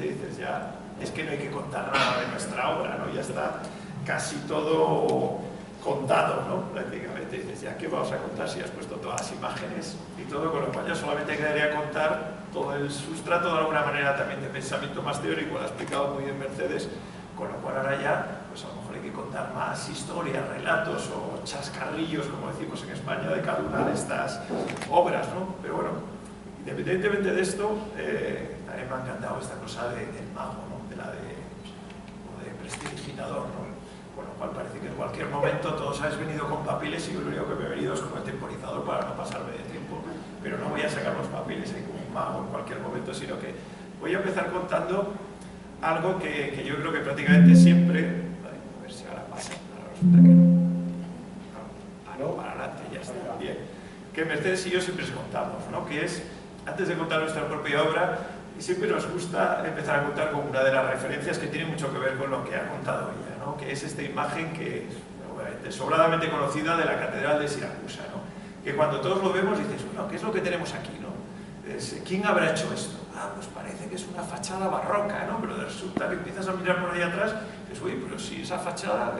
dices, ya es que no hay que contar nada de nuestra obra, ¿no? Ya está casi todo contado, ¿no? Prácticamente dices, ya qué vamos a contar si has puesto todas las imágenes y todo, con lo cual ya solamente quedaría contar todo el sustrato de alguna manera también de pensamiento más teórico, lo ha explicado muy bien Mercedes, con lo cual ahora ya, pues a lo mejor hay que contar más historias, relatos o chascarrillos, como decimos en España, de cada una de estas obras, ¿no? Pero bueno, independientemente de esto, también me ha encantado esta cosa del mago, ¿no? De prestidigitador, ¿no? Con lo cual parece que en cualquier momento todos habéis venido con papeles y yo lo único que me he venido es como el temporizador para no pasarme de tiempo, pero no voy a sacar los papeles ahí como un mago en cualquier momento, sino que voy a empezar contando algo que yo creo que prácticamente siempre, a ver si ahora pasa, ahora resulta que no, para adelante, ya está, bien, que Mercedes y yo siempre os contamos, ¿no? Que es, antes de contar nuestra propia obra, siempre nos gusta empezar a contar con una de las referencias que tiene mucho que ver con lo que ha contado ella, ¿no? Que es esta imagen que es sobradamente conocida de la Catedral de Siracusa, ¿no? Que cuando todos lo vemos dices, bueno, ¿qué es lo que tenemos aquí, no? ¿Quién habrá hecho esto? Ah, pues parece que es una fachada barroca, ¿no? Pero resulta que empiezas a mirar por ahí atrás y dices, uy, pero si esa fachada,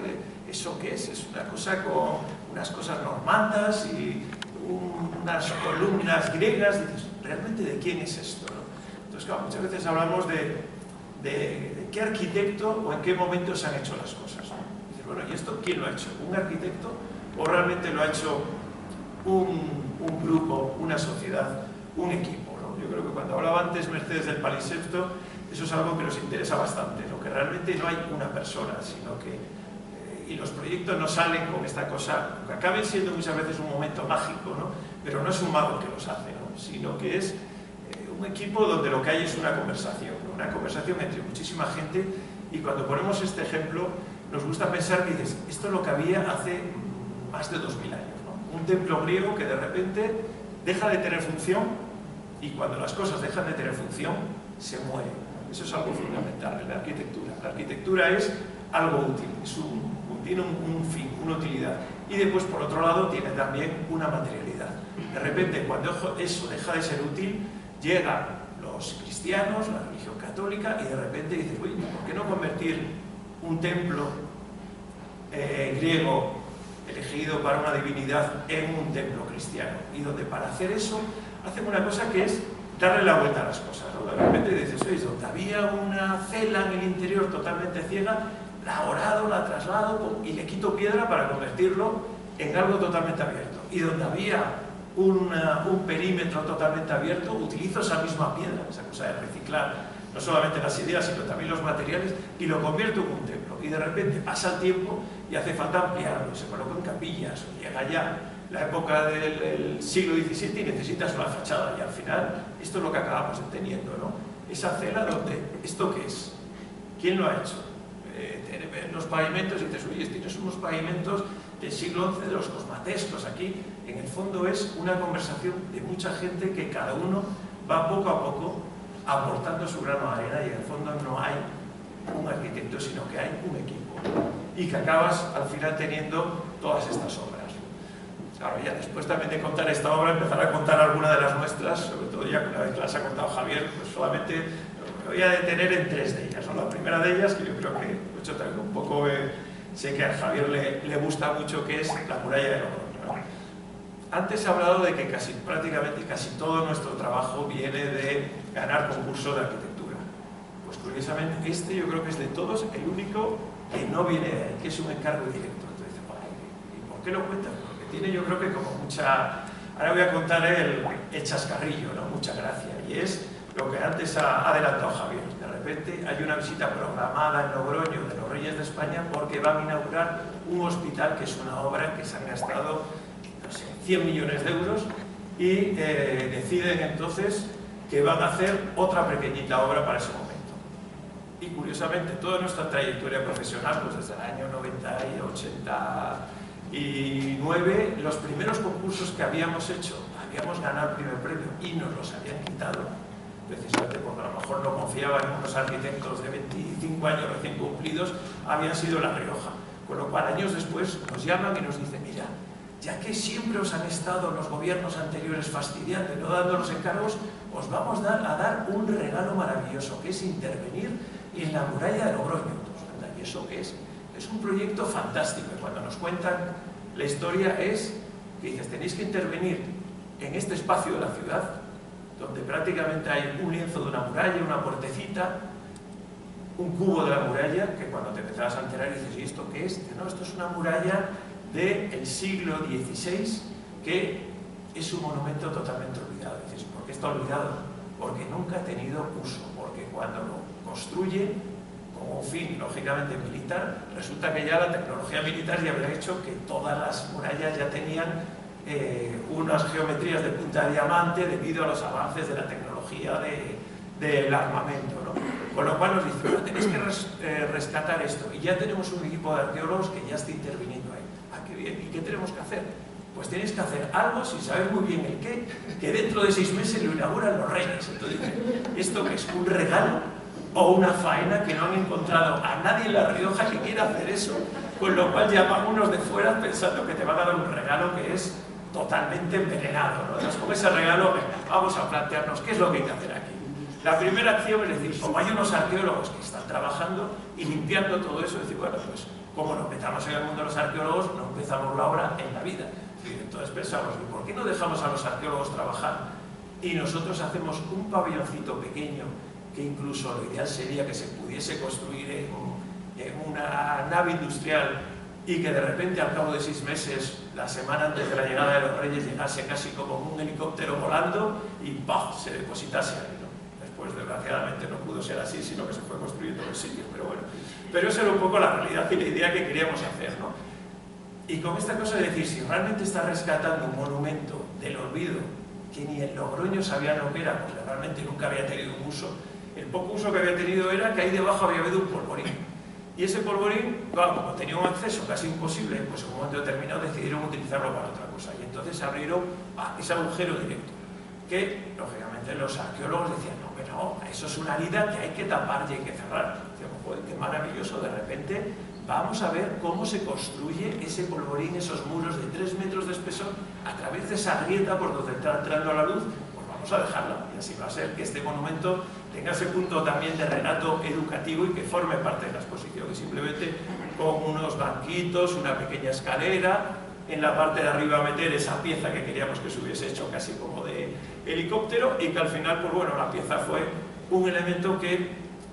¿eso qué es? Es una cosa con unas cosas normandas y unas columnas griegas. Dices, ¿realmente de quién es esto, no? Entonces, claro, muchas veces hablamos de qué arquitecto o en qué momento se han hecho las cosas, ¿no? Dices, bueno, ¿y esto quién lo ha hecho? ¿Un arquitecto o realmente lo ha hecho un grupo, una sociedad, un equipo, ¿no? Yo creo que cuando hablaba antes Mercedes del palimpsesto, eso es algo que nos interesa bastante, ¿no? Que realmente no hay una persona, sino que y los proyectos no salen con esta cosa, que acaben siendo muchas veces un momento mágico, ¿no? Pero no es un mago que los hace, ¿no? Sino que es un equipo donde lo que hay es una conversación, ¿no? Una conversación entre muchísima gente, y cuando ponemos este ejemplo nos gusta pensar que dices, esto es lo que había hace más de 2000 años, ¿no? Un templo griego que de repente deja de tener función, y cuando las cosas dejan de tener función se muere. Eso es algo fundamental en la arquitectura. La arquitectura es algo útil, tiene un fin, una utilidad, y después por otro lado tiene también una materialidad. De repente cuando eso deja de ser útil, llegan los cristianos, la religión católica, y de repente dicen, uy, ¿por qué no convertir un templo griego elegido para una divinidad en un templo cristiano? Y donde para hacer eso hacen una cosa que es darle la vuelta a las cosas, ¿no? De repente dices, oye, donde había una cela en el interior totalmente ciega, la orado, la traslado y le quito piedra para convertirlo en algo totalmente abierto. Y donde había un perímetro totalmente abierto, utilizo esa misma piedra, esa cosa de reciclar no solamente las ideas, sino también los materiales, y lo convierto en un templo. Y de repente pasa el tiempo y hace falta ampliarlo, se colocan capillas, o llega ya la época del siglo XVII y necesitas una fachada, y al final esto es lo que acabamos teniendo, ¿no? Esa cela donde, ¿esto qué es? ¿Quién lo ha hecho? Los pavimentos, y dices, oye, tienes unos pavimentos del siglo XI de los cosmatescos. Aquí en el fondo es una conversación de mucha gente que cada uno va poco a poco aportando su grano de arena, y en el fondo no hay un arquitecto, sino que hay un equipo, y que acabas al final teniendo todas estas obras. Claro, ya después también de contar esta obra, empezar a contar alguna de las nuestras, sobre todo ya una vez que las ha contado Javier, pues solamente me voy a detener en 3 de ellas, ¿no? La primera de ellas, que yo creo que he hecho también un poco, sé que a Javier le gusta mucho, que es la muralla de Logroño, ¿no? Antes he hablado de que prácticamente casi todo nuestro trabajo viene de ganar concursos de arquitectura. Pues curiosamente este yo creo que es de todos el único que no viene de ahí, que es un encargo directo. Entonces, ¿y por qué lo cuentas? Tiene, yo creo que como mucha... Ahora voy a contar el chascarrillo, ¿no? Mucha gracia, y es lo que antes ha adelantado Javier. De repente hay una visita programada en Logroño de los Reyes de España porque van a inaugurar un hospital, que es una obra que se han gastado, no sé, 100 millones de euros, y deciden entonces que van a hacer otra pequeñita obra para ese momento. Y curiosamente toda nuestra trayectoria profesional, pues desde el año 90 y 89, los primeros concursos que habíamos hecho, habíamos ganado el primer premio y nos los habían quitado, precisamente porque a lo mejor no confiaban en unos arquitectos de 25 años recién cumplidos, habían sido La Rioja. Con lo cual, años después, nos llaman y nos dicen, mira, ya que siempre os han estado los gobiernos anteriores fastidiando y no dando los encargos, os vamos a dar un regalo maravilloso, que es intervenir en la muralla de Logroño. ¿Y eso qué es? Es un proyecto fantástico. Y cuando nos cuentan la historia es que dices, tenéis que intervenir en este espacio de la ciudad, donde prácticamente hay un lienzo de una muralla, una puertecita, un cubo de la muralla, que cuando te empezabas a enterar dices, ¿y esto qué es? No, esto es una muralla del siglo XVI, que es un monumento totalmente olvidado. Dices, ¿por qué está olvidado? Porque nunca ha tenido uso, porque cuando lo construyen, con un fin lógicamente militar, resulta que ya la tecnología militar ya había hecho que todas las murallas ya tenían unas geometrías de punta de diamante debido a los avances de la tecnología del armamento, ¿no? Con lo cual nos dicen, bueno, tenéis que rescatar esto, y ya tenemos un equipo de arqueólogos que ya está interviniendo ahí. Ah, qué bien. ¿Y qué tenemos que hacer? Pues tenéis que hacer algo, sin saber muy bien el qué, que dentro de 6 meses lo inauguran los reyes. Entonces dicen, ¿esto qué es? ¿Un regalo o una faena? Que no han encontrado a nadie en La Rioja que quiera hacer eso, con lo cual llaman unos de fuera pensando que te van a dar un regalo que es totalmente envenenado, ¿no? Entonces, con ese regalo, vamos a plantearnos qué es lo que hay que hacer aquí. La primera acción es decir, como hay unos arqueólogos que están trabajando y limpiando todo eso, decir, bueno, pues como nos metamos en el mundo de los arqueólogos, no empezamos la obra en la vida. Entonces pensamos, ¿y por qué no dejamos a los arqueólogos trabajar y nosotros hacemos un pabelloncito pequeño, que incluso lo ideal sería que se pudiese construir en una nave industrial, y que de repente al cabo de 6 meses, la semana antes de la llegada de los reyes, llegase casi como un helicóptero volando y ¡paf!, se depositase ahí, ¿no? Después, desgraciadamente, no pudo ser así, sino que se fue construyendo en el sitio, pero bueno. Pero esa era un poco la realidad y la idea que queríamos hacer, ¿no? Y con esta cosa de decir, si realmente está rescatando un monumento del olvido, que ni en Logroño sabían lo que era, porque realmente nunca había tenido un uso, el poco uso que había tenido era que ahí debajo había habido un polvorín. Y ese polvorín, claro, como tenía un acceso casi imposible, pues en un momento determinado decidieron utilizarlo para otra cosa. Y entonces abrieron ese agujero directo, que lógicamente los arqueólogos decían, no, eso es una herida que hay que tapar y hay que cerrar. Decíamos, joder, qué maravilloso, de repente vamos a ver cómo se construye ese polvorín, esos muros de 3 metros de espesor, a través de esa grieta por donde está entrando la luz. Pues vamos a dejarla, y así va a ser que este monumento tenga ese punto también de relato educativo y que forme parte de la exposición, y simplemente con unos banquitos, una pequeña escalera, en la parte de arriba meter esa pieza que queríamos que se hubiese hecho casi como de helicóptero, y que al final, pues bueno, la pieza fue un elemento que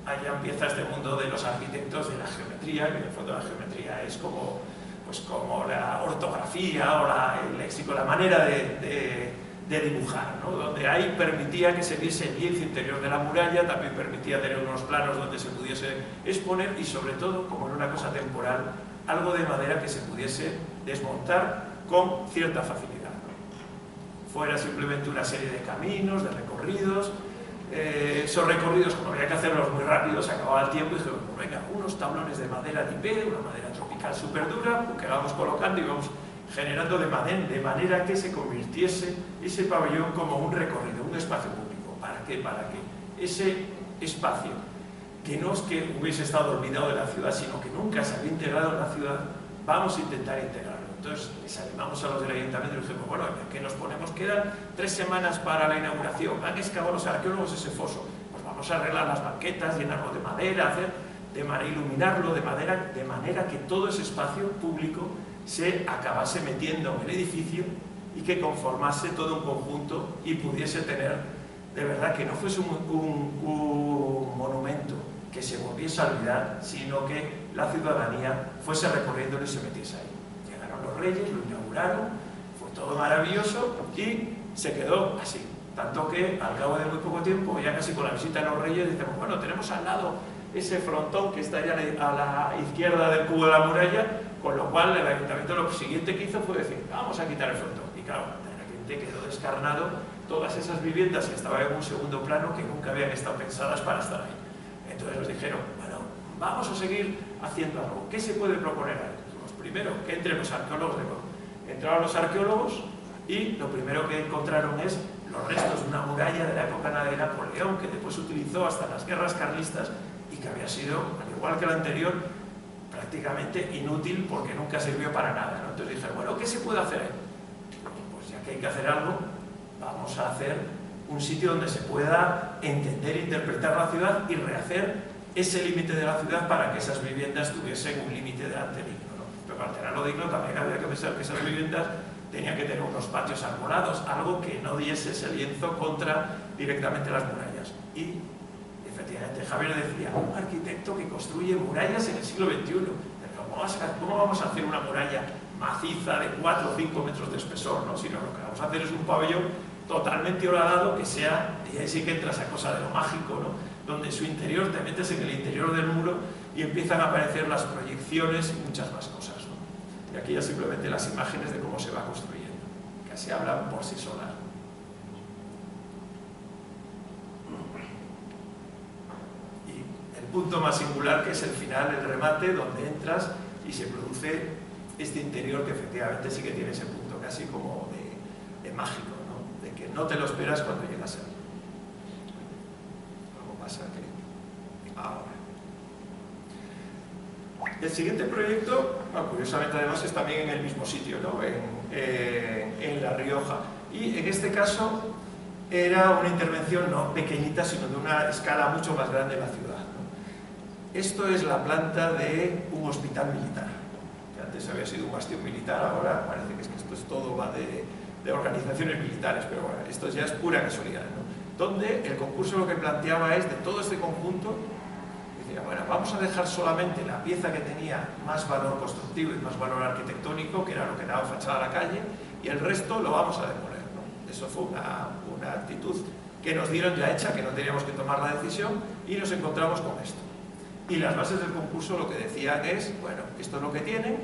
hayan piezas del mundo de los arquitectos, de la geometría, que en el fondo la geometría es como, pues como la ortografía o el léxico, la manera de dibujar, ¿no? Donde ahí permitía que se viese el lienzo interior de la muralla, también permitía tener unos planos donde se pudiese exponer, y sobre todo, como en una cosa temporal, algo de madera que se pudiese desmontar con cierta facilidad, ¿no? Fuera simplemente una serie de caminos, de recorridos. Esos recorridos, como había que hacerlos muy rápidos, se acababa el tiempo y dije, bueno, venga, unos tablones de madera tipé, una madera tropical súper dura, que vamos colocando y vamos generando de manera que se convirtiese ese pabellón como un recorrido, un espacio público. ¿Para qué? Para que ese espacio, que no es que hubiese estado olvidado de la ciudad, sino que nunca se había integrado en la ciudad, vamos a intentar integrarlo. Entonces les animamos a los del ayuntamiento y dijimos, bueno, ¿qué nos ponemos? Quedan 3 semanas para la inauguración, han excavado los arqueólogos ese foso, pues vamos a arreglar las banquetas, llenarlo de madera, iluminarlo de manera que todo ese espacio público se acabase metiendo en el edificio y que conformase todo un conjunto y pudiese tener, de verdad, que no fuese un monumento que se volviese a olvidar, sino que la ciudadanía fuese recorriéndolo y se metiese ahí. Llegaron los reyes, lo inauguraron, fue todo maravilloso y se quedó así. Tanto que al cabo de muy poco tiempo, ya casi con la visita de los reyes, decimos, bueno, tenemos al lado ese frontón que está allá a la izquierda del cubo de la muralla, con lo cual el ayuntamiento lo siguiente que hizo fue decir, vamos a quitar el frontón. Y claro, de repente quedó descarnado todas esas viviendas que estaban en un segundo plano, que nunca habían estado pensadas para estar ahí. Entonces nos dijeron, bueno, vamos a seguir haciendo algo. ¿Qué se puede proponer ahí? Pues primero, que entren los arqueólogos de nuevo. Entraron los arqueólogos y lo primero que encontraron es los restos de una muralla de la época de Napoleón, que después se utilizó hasta las guerras carlistas y que había sido, al igual que la anterior, prácticamente inútil porque nunca sirvió para nada, ¿no? Entonces dije, bueno, ¿qué se puede hacer ahí? Pues ya que hay que hacer algo, vamos a hacer un sitio donde se pueda entender e interpretar la ciudad y rehacer ese límite de la ciudad para que esas viviendas tuviesen un límite delante digno, ¿no? Pero para tenerlo digno también había que pensar que esas viviendas tenían que tener unos patios arbolados, algo que no diese ese lienzo contra directamente las murallas. Y efectivamente Javier decía, un arquitecto que construye murallas en el siglo XXI, ¿cómo vamos a hacer una muralla maciza de 4 o 5 metros de espesor, ¿no? Sino lo que vamos a hacer es un pabellón totalmente horadado que sea, y ahí sí que entra esa cosa de lo mágico, ¿no? Donde en su interior te metes en el interior del muro y empiezan a aparecer las proyecciones y muchas más cosas, ¿no? Y aquí ya simplemente las imágenes de cómo se va construyendo, que así hablan por sí solas. Y el punto más singular, que es el final, el remate, donde entras y se produce este interior que efectivamente sí que tiene ese punto casi como de mágico, ¿no? De que no te lo esperas cuando llegas ahí. Algo pasa que ahora. El siguiente proyecto, bueno, curiosamente además es también en el mismo sitio, ¿no? En La Rioja. Y en este caso era una intervención no pequeñita, sino de una escala mucho más grande en la ciudad, ¿no? Esto es la planta de un hospital militar, que antes había sido un bastión militar, ahora parece que esto es todo va de organizaciones militares, pero bueno, esto ya es pura casualidad, ¿no? Donde el concurso lo que planteaba es de todo este conjunto. Bueno, vamos a dejar solamente la pieza que tenía más valor constructivo y más valor arquitectónico, que era lo que daba fachada a la calle, y el resto lo vamos a demoler, ¿no? Eso fue una actitud que nos dieron ya hecha, que no teníamos que tomar la decisión, y nos encontramos con esto. Y las bases del concurso lo que decían es, bueno, esto es lo que tienen,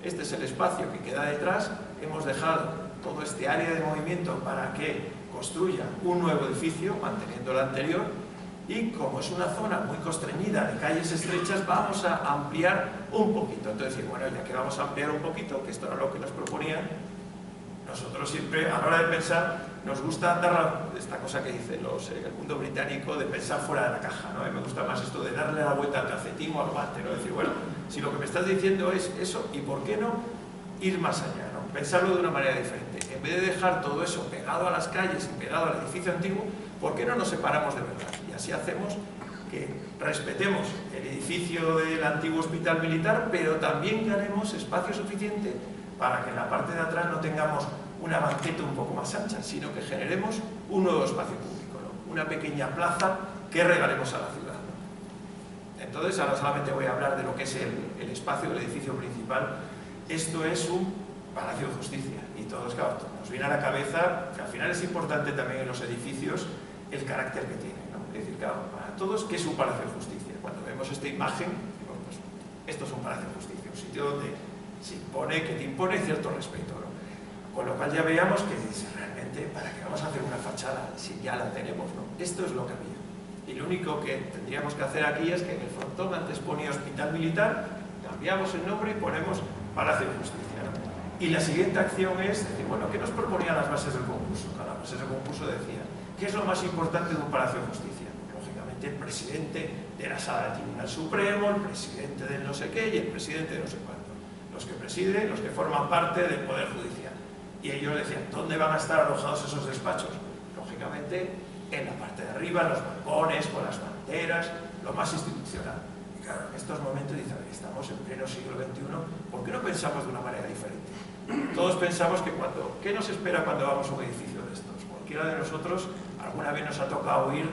este es el espacio que queda detrás, hemos dejado todo este área de movimiento para que construya un nuevo edificio, manteniendo el anterior. Y como es una zona muy constreñida de calles estrechas, vamos a ampliar un poquito. Entonces, bueno, ya que vamos a ampliar un poquito, que esto era lo que nos proponían, nosotros siempre, a la hora de pensar, nos gusta dar esta cosa que dicen el mundo británico de pensar fuera de la caja, ¿no? A mí me gusta más esto de darle la vuelta al calcetín o al guante, ¿no? Decir, bueno, si lo que me estás diciendo es eso, ¿y por qué no ir más allá, ¿no? Pensarlo de una manera diferente. En vez de dejar todo eso pegado a las calles y pegado al edificio antiguo, ¿por qué no nos separamos de verdad? Y así hacemos que respetemos el edificio del antiguo hospital militar, pero también ganemos espacio suficiente para que en la parte de atrás no tengamos una banqueta un poco más ancha, sino que generemos un nuevo espacio público, ¿no? Una pequeña plaza que regalemos a la ciudad, ¿no? Entonces, ahora solamente voy a hablar de lo que es el espacio del edificio principal. Esto es un Palacio de Justicia, y todos, claro, nos viene a la cabeza que al final es importante también en los edificios el carácter que tiene, ¿no? Es decir, claro, para todos, ¿qué es un Palacio de Justicia? Cuando vemos esta imagen, digo, pues esto es un Palacio de Justicia, un sitio donde se impone, que te impone cierto respeto, ¿no? Con lo cual ya veamos que realmente, ¿para qué vamos a hacer una fachada si ya la tenemos, ¿no? Esto es lo que había. Y lo único que tendríamos que hacer aquí es que en el frontón antes ponía Hospital Militar, cambiamos el nombre y ponemos Palacio de Justicia, ¿no? Y la siguiente acción es decir, bueno, ¿qué nos proponían las bases del concurso? Las bases del concurso decían, ¿qué es lo más importante de un Palacio de Justicia? Lógicamente el presidente de la Sala del Tribunal Supremo, el presidente del no sé qué y el presidente de no sé cuánto. Los que presiden, los que forman parte del Poder Judicial. Y ellos decían, ¿dónde van a estar alojados esos despachos? Lógicamente, en la parte de arriba, en los balcones, con las banderas, lo más institucional. Y claro, en estos momentos dicen, estamos en pleno siglo XXI, ¿por qué no pensamos de una manera diferente? Todos pensamos que ¿qué nos espera cuando vamos a un edificio de estos? Cualquiera de nosotros alguna vez nos ha tocado ir,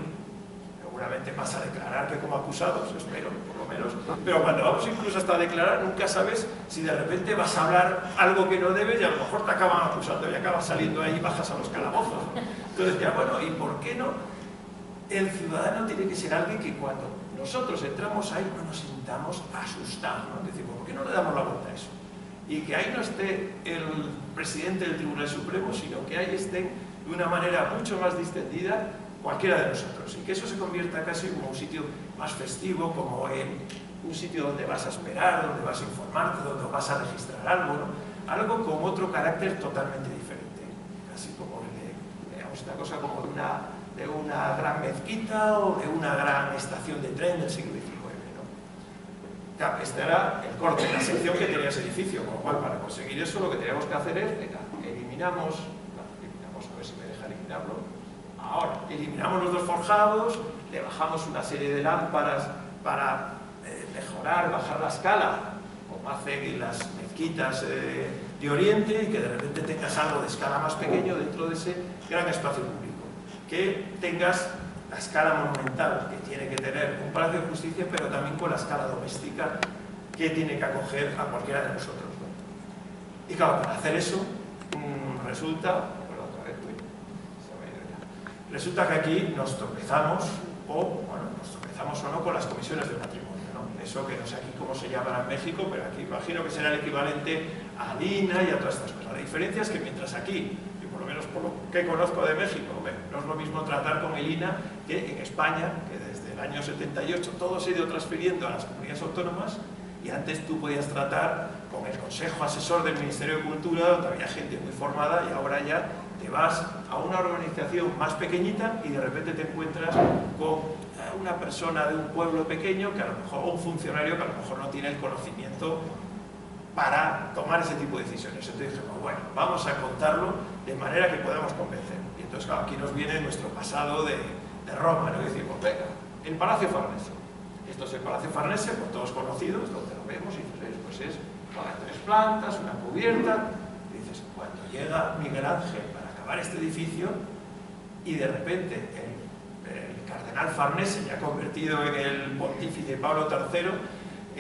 seguramente más a declarar que como acusados, espero, por lo menos, pero cuando vamos incluso hasta a declarar, nunca sabes si de repente vas a hablar algo que no debes y a lo mejor te acaban acusando y acabas saliendo ahí y bajas a los calabozos. Entonces ya, bueno, ¿y por qué no? El ciudadano tiene que ser alguien que cuando nosotros entramos ahí no nos sintamos asustados, ¿no? Decimos, ¿por qué no le damos la vuelta a eso? Y que ahí no esté el presidente del Tribunal Supremo, sino que ahí estén de una manera mucho más distendida cualquiera de nosotros, y que eso se convierta casi como un sitio más festivo, como en un sitio donde vas a esperar, donde vas a informarte, donde vas a registrar algo, ¿no? Algo con otro carácter totalmente diferente, casi como digamos, una cosa como de una gran mezquita o de una gran estación de tren del siglo XIX, ¿no? este era el corte, la sección que tenía ese edificio, con lo cual para conseguir eso lo que teníamos que hacer es, venga, eliminamos, a ver si me deja eliminarlo, ahora, eliminamos los dos forjados, le bajamos una serie de lámparas para mejorar, bajar la escala, como hacen las mezquitas de Oriente, y que de repente tengas algo de escala más pequeño dentro de ese gran espacio público, que tengas la escala monumental que tiene que tener un Palacio de Justicia, pero también con la escala doméstica que tiene que acoger a cualquiera de nosotros, ¿no? Y claro, para hacer eso, resulta que aquí nos tropezamos, o no, con las comisiones de patrimonio, ¿no? Eso que no sé aquí cómo se llamará en México, pero aquí imagino que será el equivalente a Lina y a todas estas cosas. La diferencia es que mientras aquí, y por lo menos por lo que conozco de México, no es lo mismo tratar con el INA que en España, que desde el año 78 todo se ha ido transfiriendo a las comunidades autónomas, y antes tú podías tratar con el Consejo Asesor del Ministerio de Cultura, donde había gente muy formada, y ahora ya te vas a una organización más pequeñita y de repente te encuentras con una persona de un pueblo pequeño, que a lo mejor, o un funcionario que a lo mejor no tiene el conocimiento para tomar ese tipo de decisiones. Entonces dijimos, bueno, vamos a contarlo de manera que podamos convencer. Y entonces, claro, aquí nos viene nuestro pasado de Roma, ¿no? Y decimos, venga, el Palacio Farnese. Esto es el Palacio Farnese, por todos conocidos, donde lo vemos, y dices, pues es para 3 plantas, una cubierta. Y dices, cuando llega Miguel Ángel para acabar este edificio, y de repente el cardenal Farnese, ya convertido en el pontífice Pablo III,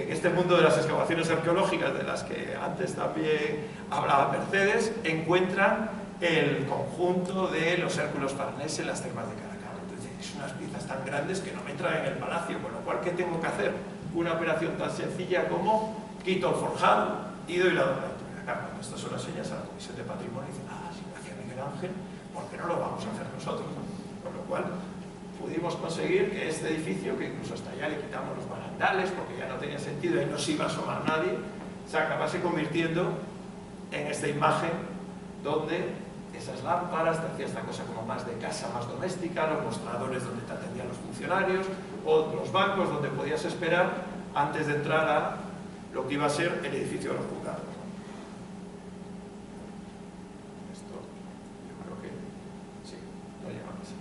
en este mundo de las excavaciones arqueológicas, de las que antes también hablaba Mercedes, encuentra el conjunto de los Hércules Farnese en las termas de Caracalla. Entonces, es unas piezas tan grandes que no me entran en el palacio, con lo cual, ¿qué tengo que hacer? Una operación tan sencilla como quito el forjado y doy la donatura. Acá, cuando estas son las señas a la Comisión de Patrimonio, dicen, si lo hacía Miguel Ángel, ¿por qué no lo vamos a hacer nosotros? Con lo cual, pudimos conseguir que este edificio, que incluso hasta allá le quitamos los barandales porque ya no tenía sentido y no se iba a asomar nadie, se acabase convirtiendo en esta imagen donde esas lámparas te hacía esta cosa como más de casa, más doméstica, los mostradores donde te atendían los funcionarios, o los bancos donde podías esperar antes de entrar a lo que iba a ser el edificio de los juzgados. Esto, yo creo que sí, no llega a pasar.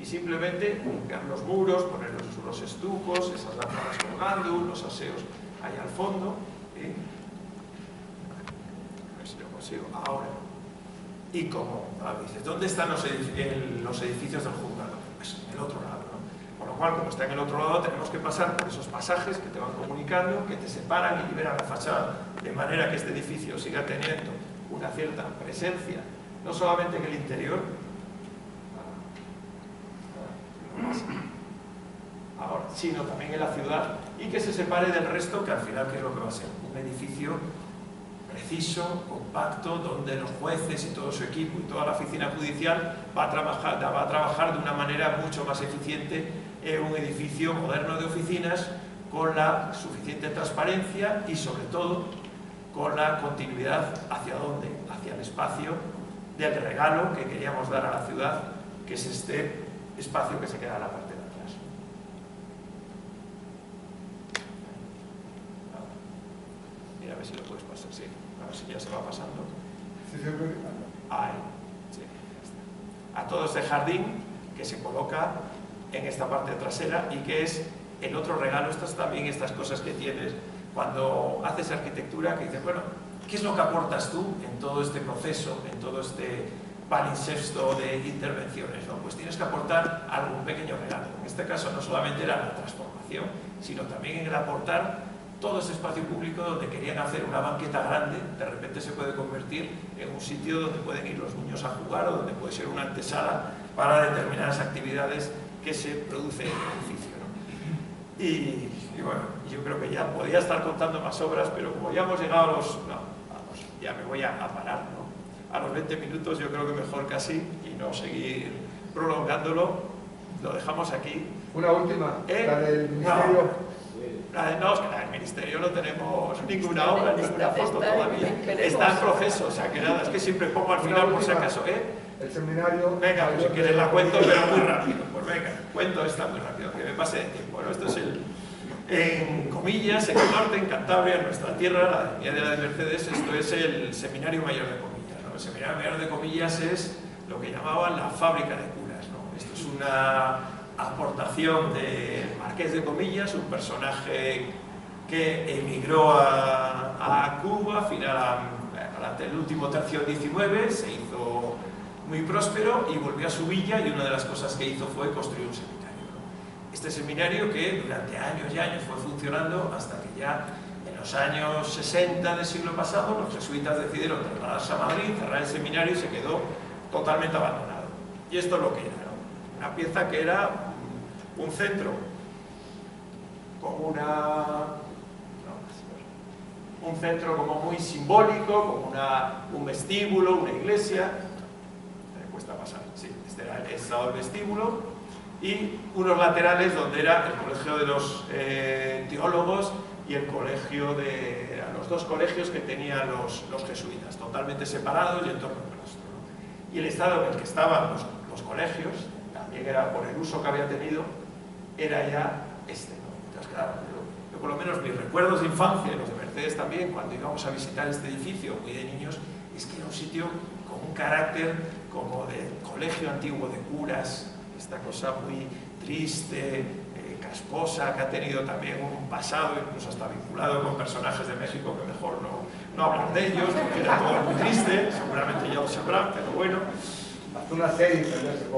Y simplemente limpiar los muros, poner los estucos, esas lámparas colgando, los aseos ahí al fondo. A ver si lo consigo ahora. Y como dices, ¿dónde están los edificios del juzgado? Pues en el otro lado, ¿no? Con lo cual, como está en el otro lado, tenemos que pasar por esos pasajes que te van comunicando, que te separan y liberan la fachada, de manera que este edificio siga teniendo una cierta presencia, no solamente en el interior, ahora, sino también en la ciudad, y que se separe del resto, que al final, ¿qué es lo que va a ser? Un edificio preciso, compacto, donde los jueces y todo su equipo y toda la oficina judicial va a trabajar de una manera mucho más eficiente en un edificio moderno de oficinas, con la suficiente transparencia y sobre todo con la continuidad hacia dónde, hacia el espacio del regalo que queríamos dar a la ciudad, que es este espacio que se queda en la parte de atrás. Mira, a ver si lo puedes pasar, sí. A ver si ya se va pasando. Ahí, sí, ya está. A todo este jardín que se coloca en esta parte trasera y que es el otro regalo. También estas cosas que tienes cuando haces arquitectura, que dices, bueno, ¿qué es lo que aportas tú en todo este proceso, en todo este palincesto de intervenciones, ¿no? Pues tienes que aportar algún pequeño regalo. En este caso no solamente era la transformación, sino también el aportar todo ese espacio público donde querían hacer una banqueta grande, de repente se puede convertir en un sitio donde pueden ir los niños a jugar o donde puede ser una antesala para determinadas actividades que se producen en el edificio, ¿no? Y bueno, yo creo que ya podría estar contando más obras, pero como ya hemos llegado a los... No, vamos, ya me voy a parar, ¿no? A los 20 minutos yo creo que mejor casi, y no seguir prolongándolo, lo dejamos aquí. Una última, la del Ministerio. No, es que la del Ministerio no tenemos ninguna obra, ninguna foto todavía. Está en proceso, o sea que nada, es que siempre pongo al final por si acaso, El seminario... Venga, pues si quieres la cuento, pero muy rápido. Pues venga, cuento esta muy rápido, que me pase de tiempo. Bueno, esto es En Comillas, en el norte, en Cantabria, en nuestra tierra, la de Mercedes, esto es el Seminario Mayor de Comillas, ¿no? El Seminario Mayor de Comillas es lo que llamaban la fábrica de curas, ¿no? Esto es una aportación del Marqués de Comillas, un personaje que emigró a Cuba, durante el último tercio del XIX, se hizo muy próspero y volvió a su villa, y una de las cosas que hizo fue construir un seminario. Este seminario que durante años y años fue funcionando hasta que ya en los años 60 del siglo pasado los jesuitas decidieron trasladarse a Madrid, cerrar el seminario y se quedó totalmente abandonado. Y esto es lo que era, ¿no? Una pieza que era un centro con un centro como muy simbólico, como un vestíbulo, una iglesia. Me cuesta pasar, sí, este era el estado del vestíbulo, y unos laterales donde era el colegio de los teólogos y el colegio eran los dos colegios que tenían los jesuitas, totalmente separados y en torno al claustro, ¿no? Y el estado en el que estaban los colegios, también era por el uso que había tenido, era ya este, ¿no? Entonces, claro, yo por lo menos mis recuerdos de infancia, y los de Mercedes también, cuando íbamos a visitar este edificio muy de niños, es que era un sitio con un carácter como de colegio antiguo de curas, esta cosa muy triste, casposa, que ha tenido también un pasado, incluso hasta vinculado con personajes de México, que mejor no hablar de ellos, porque era todo muy triste, seguramente ya lo sabrán, pero bueno. Hasta una serie,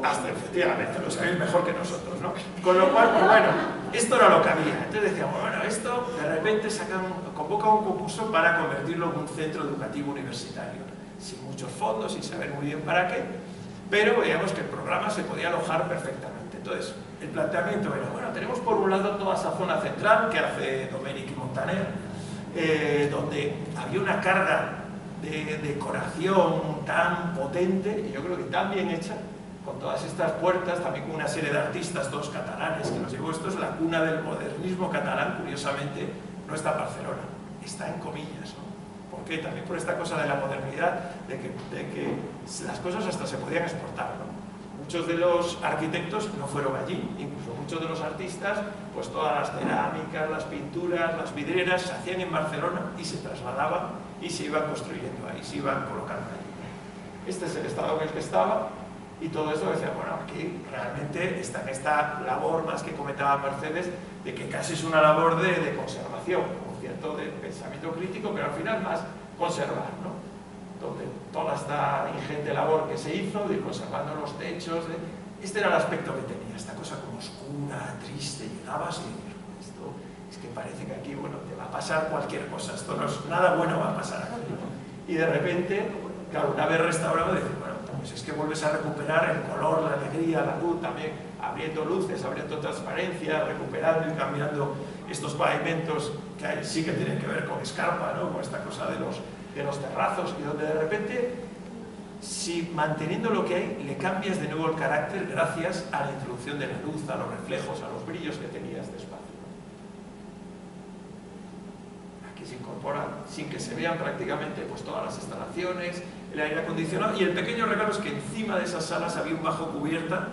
hasta efectivamente, lo sabéis mejor que nosotros, ¿no? Con lo cual, pues bueno, esto era lo que había. Entonces decíamos, bueno, esto de repente convoca un concurso para convertirlo en un centro educativo universitario, sin muchos fondos, sin saber muy bien para qué, pero veíamos que el programa se podía alojar perfectamente. Entonces, el planteamiento era, bueno, tenemos por un lado toda esa zona central que hace Domènech y Montaner, donde había una carga de decoración tan potente, y yo creo que tan bien hecha, con todas estas puertas, también con una serie de artistas, todos catalanes, que nos llevó. Esto es la cuna del modernismo catalán, curiosamente, no está en Barcelona, está en Comillas, ¿no? ¿Por qué? También por esta cosa de la modernidad, de que las cosas hasta se podían exportar, ¿no? Muchos de los arquitectos no fueron allí, incluso muchos de los artistas, pues todas las cerámicas, las pinturas, las vidrieras se hacían en Barcelona y se trasladaban y se iban construyendo ahí, se iban colocando ahí. Este es el estado en el que estaba, y todo esto decía, bueno, aquí realmente está en esta labor más que comentaba Mercedes, de que casi es una labor de conservación, con cierto de pensamiento crítico, pero al final más conservar, ¿no? Donde toda esta ingente labor que se hizo de ir conservando los techos, este era el aspecto que tenía, esta cosa como oscura, triste. Llegabas y esto es que parece que aquí, bueno, te va a pasar cualquier cosa, esto no es, nada bueno va a pasar aquí, ¿no? Y de repente, claro, una vez restaurado, dices, bueno, pues es que vuelves a recuperar el color, la alegría, la luz, también abriendo luces, abriendo transparencia, recuperando y cambiando estos pavimentos que sí que tienen que ver con escarpa, ¿no? Con esta cosa de los terrazos, y donde de repente, si manteniendo lo que hay, le cambias de nuevo el carácter gracias a la introducción de la luz, a los reflejos, a los brillos que tenía este espacio. Aquí se incorporan, sin que se vean prácticamente, pues todas las instalaciones, el aire acondicionado, y el pequeño regalo es que encima de esas salas había un bajo cubierta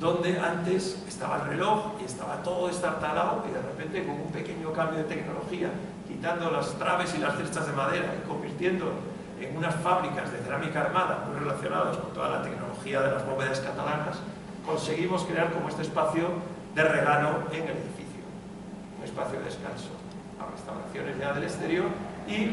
donde antes estaba el reloj y estaba todo estartalado, y de repente con un pequeño cambio de tecnología, quitando las traves y las cestas de madera y convirtiendo en unas fábricas de cerámica armada muy relacionadas con toda la tecnología de las bóvedas catalanas, conseguimos crear como este espacio de regalo en el edificio, un espacio de descanso, a restauraciones ya del exterior. Y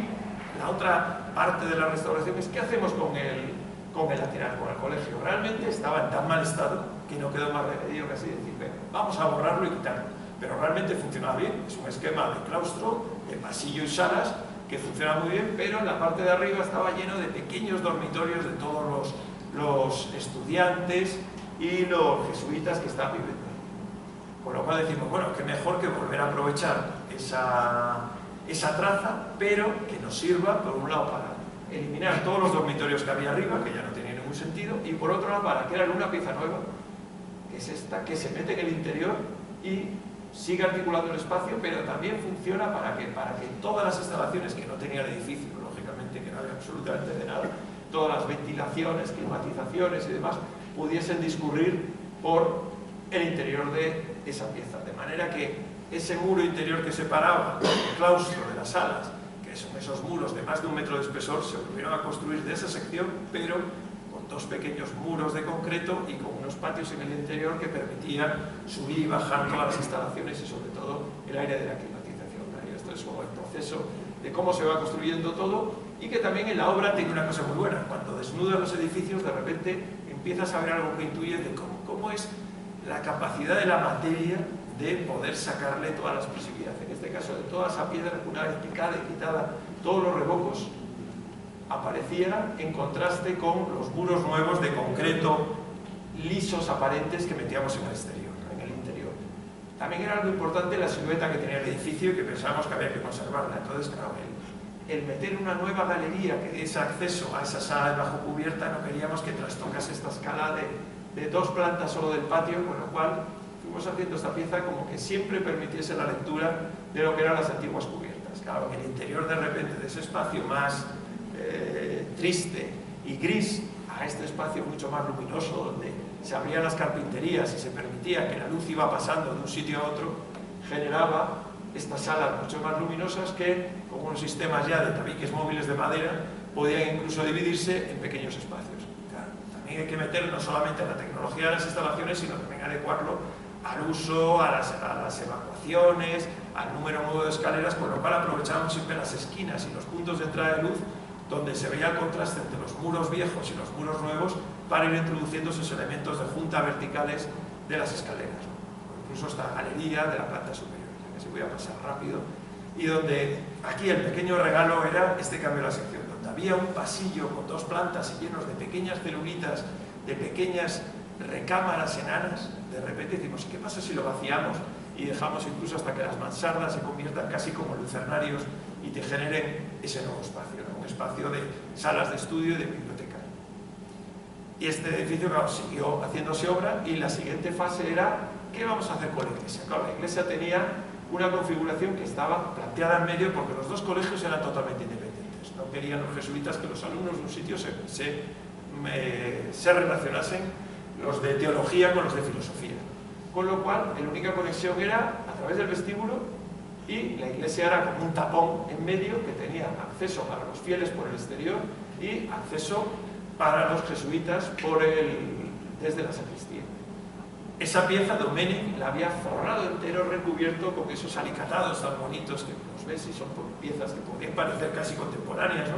la otra parte de la restauración es qué hacemos con el lateral, con el colegio. Realmente estaba en tan mal estado que no quedó más remedio que así decir, venga, vamos a borrarlo y quitarlo. Pero realmente funcionaba bien, es un esquema de claustro, de pasillo y salas, que funciona muy bien, pero en la parte de arriba estaba lleno de pequeños dormitorios de todos los estudiantes y los jesuitas que estaban viviendo. Con lo cual decimos, bueno, qué mejor que volver a aprovechar esa traza, pero que nos sirva, por un lado, para eliminar todos los dormitorios que había arriba, que ya no tenía ningún sentido, y por otro lado, para crear una pieza nueva, que es esta, que se mete en el interior y sigue articulando el espacio, pero también funciona para que todas las instalaciones que no tenía el edificio, lógicamente que no había absolutamente de nada, todas las ventilaciones, climatizaciones y demás, pudiesen discurrir por el interior de esa pieza, de manera que ese muro interior que separaba el claustro de las salas, que son esos muros de más de 1 metro de espesor, se volvieron a construir de esa sección, pero con 2 pequeños muros de concreto y con unos patios en el interior que permitían subir y bajar todas las instalaciones y sobre todo el aire de la climatización. Esto es como el proceso de cómo se va construyendo todo, y que también en la obra tiene una cosa muy buena: cuando desnudas los edificios, de repente empiezas a ver algo que intuye de cómo es la capacidad de la materia de poder sacarle todas las posibilidades. En este caso, de toda esa piedra, una vez picada y quitada todos los revocos, aparecía en contraste con los muros nuevos de concreto lisos aparentes que metíamos en el exterior, en el interior. También era algo importante la silueta que tenía el edificio y que pensábamos que había que conservarla. Entonces, claro, el meter una nueva galería que diese acceso a esa sala de bajo cubierta, no queríamos que trastocase esta escala de 2 plantas solo del patio, con lo cual fuimos haciendo esta pieza como que siempre permitiese la lectura de lo que eran las antiguas cubiertas. Claro, en el interior de repente de ese espacio más triste y gris a este espacio mucho más luminoso, donde se abrían las carpinterías y se permitía que la luz iba pasando de un sitio a otro, generaba estas salas mucho más luminosas que, con unos sistemas ya de tabiques móviles de madera, podían incluso dividirse en pequeños espacios. Claro, también hay que meter no solamente la tecnología de las instalaciones, sino también adecuarlo al uso, a las evacuaciones, al número nuevo de escaleras, con lo cual aprovechábamos siempre las esquinas y los puntos de entrada de luz donde se veía el contraste entre los muros viejos y los muros nuevos, para ir introduciendo esos elementos de junta verticales de las escaleras, ¿no? Incluso esta galería de la planta superior, que se voy a pasar rápido, y donde aquí el pequeño regalo era este cambio de la sección, donde había un pasillo con 2 plantas y llenos de pequeñas celulitas, de pequeñas recámaras enanas. De repente decimos, ¿qué pasa si lo vaciamos y dejamos incluso hasta que las mansardas se conviertan casi como lucernarios y te generen ese nuevo espacio, ¿no? Un espacio de salas de estudio y de biblioteca? Y este edificio, claro, siguió haciéndose obra, y la siguiente fase era ¿qué vamos a hacer con la iglesia? Claro, la iglesia tenía una configuración que estaba planteada en medio, porque los 2 colegios eran totalmente independientes. No querían los jesuitas que los alumnos de un sitio se relacionasen, los de teología con los de filosofía. Con lo cual, la única conexión era a través del vestíbulo, y la iglesia era como un tapón en medio que tenía acceso para los fieles por el exterior y acceso para los jesuitas desde la sacristía. Esa pieza Domènech la había forrado entero, recubierto con esos alicatados tan bonitos que los ves, y son piezas que podrían parecer casi contemporáneas, ¿no?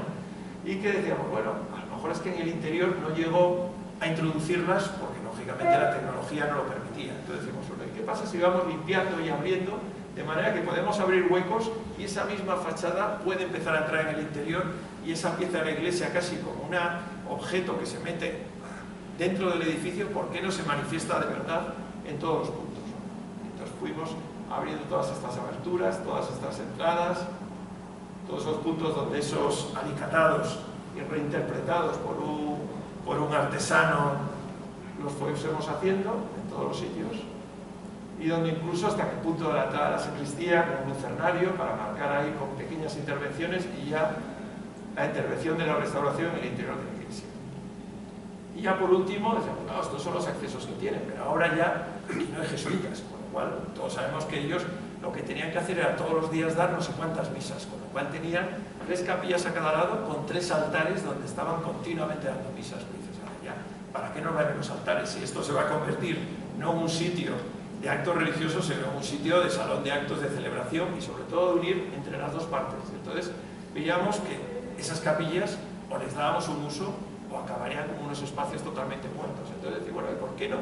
Y que decíamos, bueno, a lo mejor es que en el interior no llegó a introducirlas porque lógicamente la tecnología no lo permitía. Entonces decimos, ¿qué pasa si vamos limpiando y abriendo de manera que podemos abrir huecos y esa misma fachada puede empezar a entrar en el interior, y esa pieza de la iglesia casi como un objeto que se mete dentro del edificio, ¿por qué no se manifiesta de verdad en todos los puntos? Entonces fuimos abriendo todas estas aberturas, todas estas entradas, todos esos puntos donde esos alicatados y reinterpretados por un artesano los fuésemos haciendo en todos los sitios, y donde incluso hasta el punto de la entrada de la sacristía con un lucernario para marcar ahí con pequeñas intervenciones, y ya la intervención de la restauración en el interior de la iglesia. Y ya por último, decíamos, no, estos son los accesos que tienen, pero ahora ya no hay jesuitas, con lo cual todos sabemos que ellos lo que tenían que hacer era todos los días dar no sé cuántas misas, con lo cual tenían 3 capillas a cada lado con 3 altares donde estaban continuamente dando misas. Y dices, ya, ¿para qué nos van los altares? Si esto se va a convertir no en un sitio de actos religiosos, sino en un sitio de salón de actos, de celebración, y sobre todo de unir entre las 2 partes. Entonces veíamos que esas capillas o les dábamos un uso o acabarían como unos espacios totalmente muertos. Entonces decimos, bueno, ¿por qué no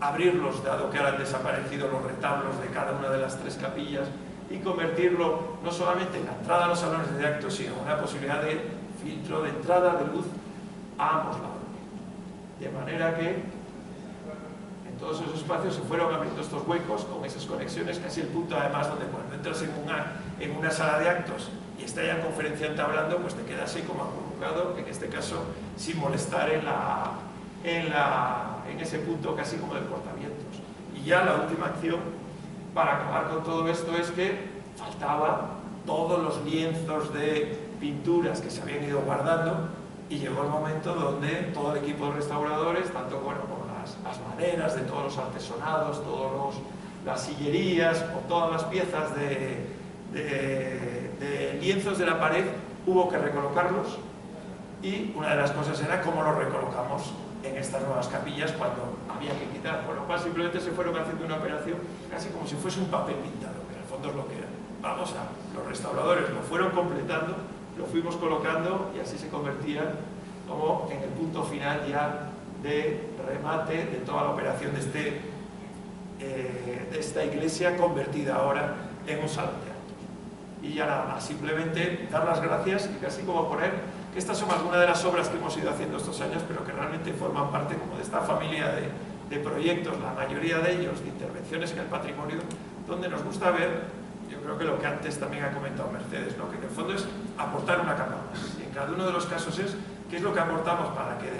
abrirlos, dado que ahora han desaparecido los retablos de cada una de las 3 capillas, y convertirlo no solamente en la entrada a los salones de actos, sino en una posibilidad de filtro, de entrada de luz a ambos lados? De manera que en todos esos espacios se fueron abriendo estos huecos con esas conexiones, casi el punto además donde cuando entras en una sala de actos y está ya el conferenciante hablando, pues te quedas así como acurrucado, en este caso sin molestar en ese punto casi como de portavientos. Y ya la última acción para acabar con todo esto es que faltaban todos los lienzos de pinturas que se habían ido guardando, y llegó el momento donde todo el equipo de restauradores, tanto bueno, con las maderas de todos los artesonados, todos las sillerías o todas las piezas de lienzos de la pared, hubo que recolocarlos, y una de las cosas era cómo los recolocamos en estas nuevas capillas cuando había que quitar, por lo cual simplemente se fueron haciendo una operación casi como si fuese un papel pintado, que en el fondo es lo que era. Los restauradores lo fueron completando, lo fuimos colocando y así se convertía como en el punto final ya de remate de toda la operación de esta iglesia convertida ahora en un salón de actos. Y ya nada más, simplemente dar las gracias y casi como poner que estas son algunas de las obras que hemos ido haciendo estos años, pero que realmente forman parte como de esta familia de proyectos, la mayoría de ellos de intervenciones en el patrimonio, donde nos gusta ver, yo creo que lo que antes también ha comentado Mercedes, ¿no? Que en el fondo es aportar una capa más, y en cada uno de los casos es qué es lo que aportamos para que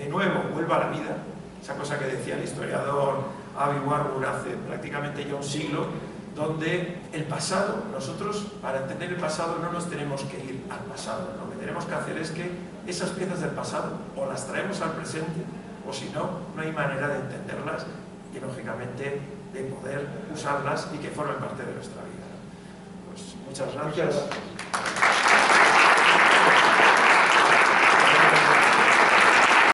de nuevo vuelva a la vida, esa cosa que decía el historiador Avi Warburg hace prácticamente ya un siglo, donde el pasado, nosotros para entender el pasado no nos tenemos que ir al pasado, lo que tenemos que hacer es que esas piezas del pasado o las traemos al presente, o si no, no hay manera de entenderlas y lógicamente de poder usarlas y que formen parte de nuestra vida. Pues muchas gracias.